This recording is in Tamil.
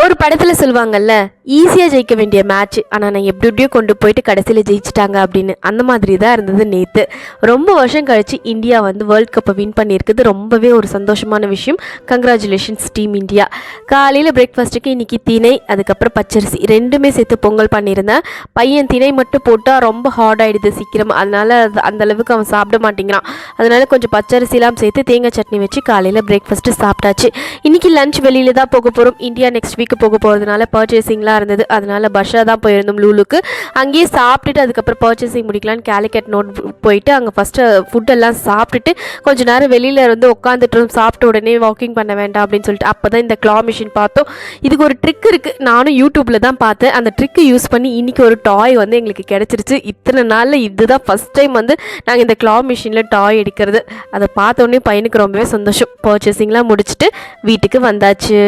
ஒரு படத்தில் சொல்லுவாங்கல்ல, ஈஸியாக ஜெயிக்க வேண்டிய மேட்ச் ஆனால் நான் எப்படி எப்படியோ கொண்டு போயிட்டு கடைசியில் ஜெயிச்சிட்டாங்க அப்படின்னு. அந்த மாதிரி தான் இருந்தது நேற்று. ரொம்ப வருஷம் கழித்து இந்தியா வந்து வேர்ல்ட் கப்பை வின் பண்ணியிருக்குது. ரொம்பவே ஒரு சந்தோஷமான விஷயம். Congratulations team India. காலையில் பிரேக்ஃபாஸ்ட்டுக்கு இன்றைக்கி திணை, அதுக்கப்புறம் பச்சரிசி ரெண்டுமே சேர்த்து பொங்கல் பண்ணியிருந்தேன். பையன் திணை மட்டும் போட்டால் ரொம்ப ஹார்ட் ஆகிடுது சீக்கிரம், அதனால் அந்தளவுக்கு அவன் சாப்பிட மாட்டேங்கிறான். அதனால் கொஞ்சம் பச்சரிசிலாம் சேர்த்து தேங்காய் சட்னி வச்சு காலையில் பிரேக்ஃபாஸ்ட்டு சாப்பிட்டாச்சு. இன்றைக்கி லஞ்ச் வெளியில் தான் போக போகிறோம். இந்தியா நெக்ஸ்ட் வீக் போக போகிறதுனால பர்ச்சேசிங்லாம் இருந்தது. அதனால் பஸ்ஸாக தான் போயிருந்தோம் லூலுக்கு. அங்கேயே சாப்பிட்டுட்டு அதுக்கப்புறம் பர்ச்சேசிங் முடிக்கலான்னு கேலிக்கட் நோட் போயிட்டு அங்கே ஃபஸ்ட்டு ஃபுட்டெல்லாம் சாப்பிட்டுட்டு கொஞ்சம் நேரம் வெளியில் இருந்து உட்காந்துட்டு சாப்பிட்ட உடனே வாக்கிங் பண்ண வேண்டாம் அப்படின்னு சொல்லிட்டு அப்போ தான் இந்த கிளா மிஷின் பார்த்தோம். இதுக்கு ஒரு ட்ரிக் இருக்குது, நானும் யூடியூப்பில் தான் பார்த்தேன். அந்த ட்ரிக்கை யூஸ் பண்ணி இன்றைக்கி ஒரு டாய் வந்து எங்களுக்கு கிடச்சிருச்சு. இத்தனை நாளில் இதுதான் ஃபஸ்ட் டைம் வந்து நாங்கள் இந்த கிளா மிஷினில் டாய் எடுக்கிறது. அதை பார்த்தோன்னே பையனுக்கு ரொம்பவே சந்தோஷம். பர்ச்சேசிங்லாம் முடிச்சுட்டு வீட்டுக்கு வந்தாச்சு.